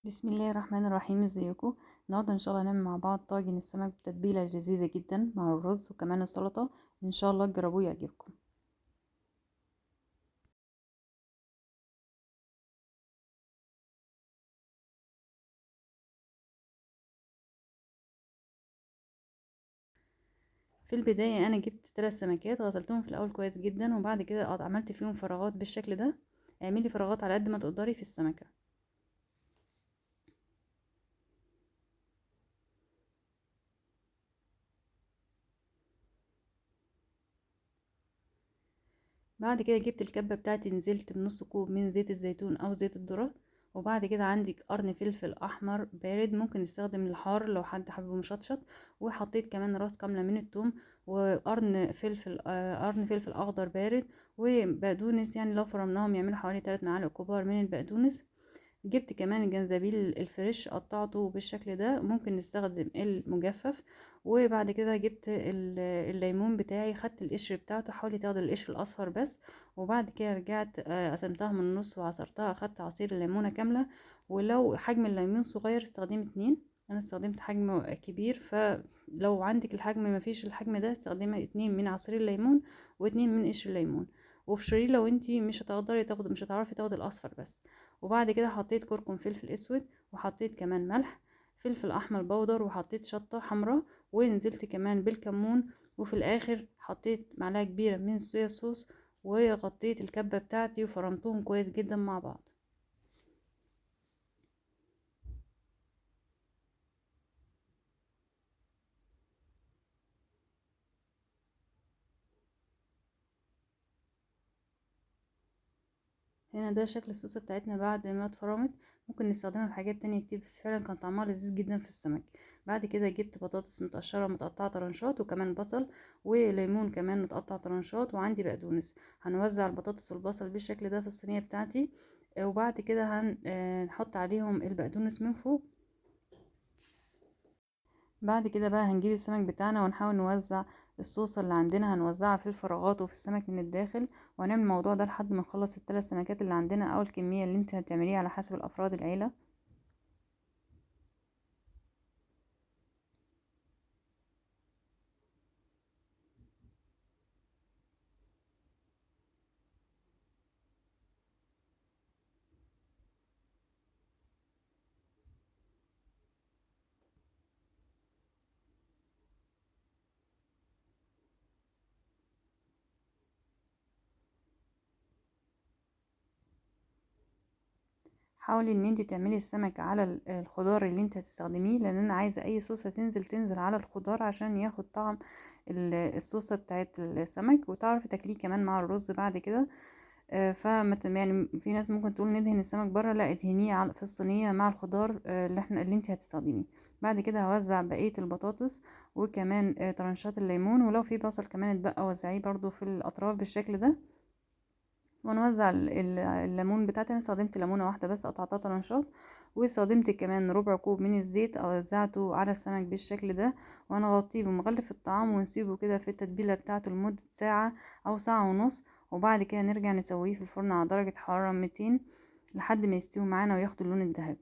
بسم الله الرحمن الرحيم. ازيكم؟ النهارده ان شاء الله هنعمل مع بعض طاجن السمك بتتبيله لذيذه جدا مع الرز وكمان السلطه. ان شاء الله تجربوه يعجبكم. في البدايه انا جبت 3 سمكات غسلتهم في الاول كويس جدا، وبعد كده عملت فيهم فراغات بالشكل ده. اعملي فراغات على قد ما تقدري في السمكه. بعد كده جبت الكبة بتاعتي، نزلت بنص كوب من زيت الزيتون او زيت الذرة. وبعد كده عندك قرن فلفل احمر بارد، ممكن نستخدم الحار لو حد حابه مشطشط. وحطيت كمان راس كاملة من الثوم، قرن فلفل اخضر بارد، وبقدونس، يعني لو فرمناهم يعملوا حوالي 3 معالق كبار من البقدونس. جبت كمان الجنزبيل الفريش، قطعته بالشكل ده، ممكن نستخدم المجفف. وبعد كده جبت الليمون بتاعي، خدت القشر بتاعته، حاولي تاخدي القشر الاصفر بس. وبعد كده رجعت قسمتها من النص وعصرتها، خدت عصير الليمونة كاملة. ولو حجم الليمون صغير استخدمي 2. انا استخدمت حجم كبير، فلو عندك الحجم مفيش الحجم ده استخدمي 2 من عصير الليمون و2 من قشر الليمون. وابشريه لو انتي مش هتعرفي تاخدي الاصفر بس. وبعد كده حطيت كركم فلفل اسود، وحطيت كمان ملح، فلفل احمر بودر، وحطيت شطة حمراء، ونزلت كمان بالكمون. وفي الاخر حطيت معلقة كبيرة من الصويا صوص، وغطيت الكبة بتاعتي وفرمتهم كويس جدا مع بعض. هنا ده شكل الصوص بتاعتنا بعد ما اتفرمت. ممكن نستخدمها في حاجات تانية كتير، بس فعلا كان طعمها لذيذ جدا في السمك. بعد كده جبت بطاطس متقشرة متقطعة طرنشات، وكمان بصل وليمون كمان متقطع طرنشات، وعندي بقدونس. هنوزع البطاطس والبصل بالشكل ده في الصينية بتاعتي. وبعد كده هنحط عليهم البقدونس من فوق. بعد كده بقى هنجيب السمك بتاعنا ونحاول نوزع الصوص اللي عندنا، هنوزعها في الفراغات وفي السمك من الداخل. وهنعمل الموضوع ده لحد ما نخلص ال3 سمكات اللي عندنا، او الكمية اللي انت هتعمليها على حسب الافراد العيلة. حاولي ان انت تعملي السمك على الخضار اللي انت هتستخدميه، لان انا عايزة اي صوصة تنزل على الخضار عشان ياخد طعم الصوصة بتاعت السمك، وتعرفي تاكليه كمان مع الرز بعد كده. يعني في ناس ممكن تقول ندهن السمك بره، لا، ادهنيه في الصينية مع الخضار اللي انت هتستخدميه. بعد كده هوزع بقية البطاطس، وكمان طرنشات الليمون، ولو في بصل كمان اتبقى وزعيه برضو في الاطراف بالشكل ده. ونوزع الليمون بتاعتي. انا استخدمت ليمونه واحده بس، قطعتها طرنشات. واستخدمت كمان ربع كوب من الزيت، وزعته على السمك بالشكل ده. وهنغطيه بمغلف الطعام ونسيبه كده في التتبيله بتاعته لمده ساعه او ساعه ونص. وبعد كده نرجع نسويه في الفرن على درجه حراره 200 لحد ما يستوي معانا وياخد اللون الذهبي.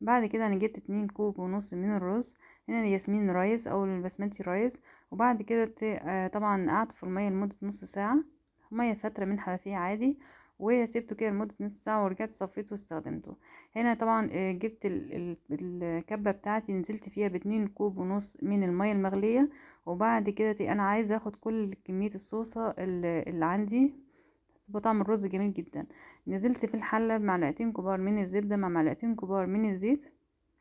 بعد كده انا جبت 2 كوب ونص من الرز. هنا الياسمين رايس او البسمتي رايس. وبعد كده طبعا نقعته في المية لمدة نص ساعة، مية فترة من حنفية عادي. وسيبته كده لمدة نص ساعة، ورجعت صفيته واستخدمته. هنا طبعا جبت الكبة بتاعتي، نزلت فيها ب2 كوب ونص من المية المغلية. وبعد كده انا عايزة اخد كل كمية الصوصة اللي عندي، تبقى طعم الرز جميل جدا. نزلت في الحلة بمعلقتين كبار من الزبدة مع معلقتين كبار من الزيت.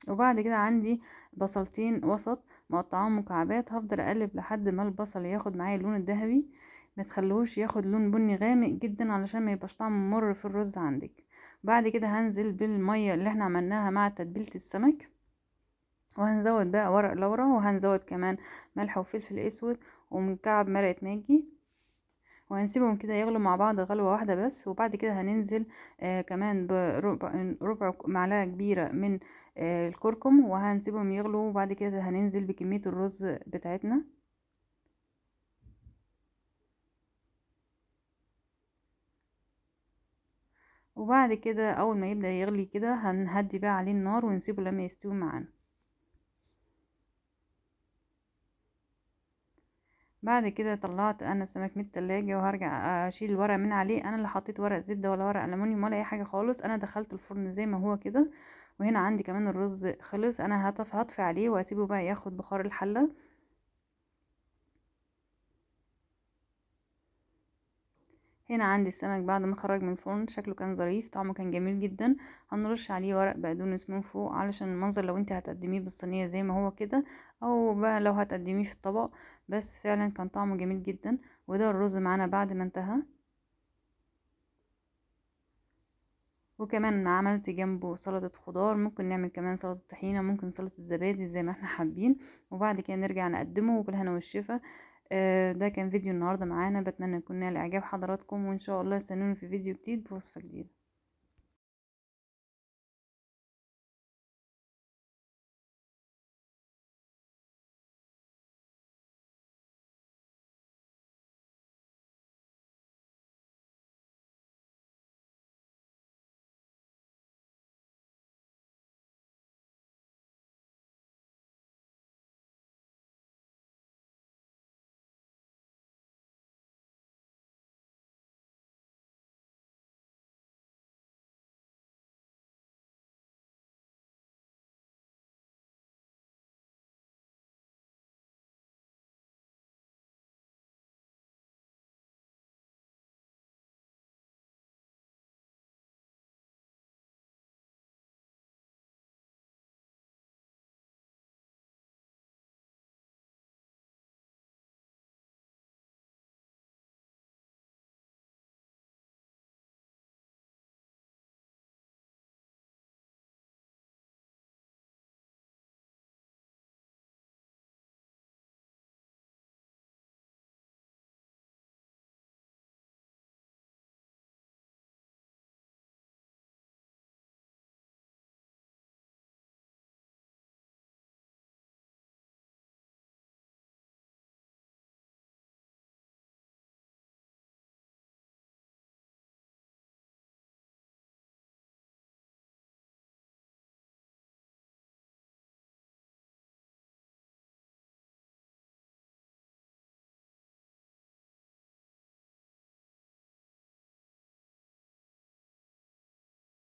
وبعد كده عندي بصلتين وسط مقطعاهم مكعبات، هفضل اقلب لحد ما البصل ياخد معايا اللون الذهبي. ما تخلوش ياخد لون بني غامق جدا علشان ما يبقاش طعمه مر في الرز عندك. بعد كده هنزل بالمية اللي احنا عملناها مع تتبيلة السمك، وهنزود بقى ورق لورا، وهنزود كمان ملح وفلفل اسود ومكعب مرقة ماجي. وهنسيبهم كده يغلوا مع بعض غلوة واحدة بس. وبعد كده هننزل كمان بربع معلقة كبيرة من الكركم، وهنسيبهم يغلوا. وبعد كده هننزل بكمية الرز بتاعتنا. وبعد كده اول ما يبدأ يغلي كده هنهدي بقى عليه النار ونسيبه لما يستوي معانا. بعد كده طلعت انا السمك من التلاجة وهرجع اشيل الورق من عليه. انا اللي حطيت ورق زبدة ولا ورق ألمونيوم ولا اي حاجة خالص، انا دخلت الفرن زي ما هو كده. وهنا عندي كمان الرز خلص، انا هطفي عليه واسيبه بقى ياخد بخار الحلة. هنا عندي السمك بعد ما خرج من الفرن، شكله كان ظريف، طعمه كان جميل جدا. هنرش عليه ورق بقدونس من فوق علشان المنظر لو انت هتقدميه بالصينية زي ما هو كده، او بقى لو هتقدميه في الطبق. بس فعلا كان طعمه جميل جدا. وده الرز معانا بعد ما انتهى. وكمان عملت جنبه سلطة خضار، ممكن نعمل كمان سلطة طحينة، ممكن سلطة زبادي زي ما احنا حابين. وبعد كده نرجع نقدمه وبالهنا والشفا. ده كان فيديو النهاردة معانا، بتمنى يكون نال اعجاب حضراتكم، وان شاء الله استنوني في فيديو جديد بوصفة جديدة.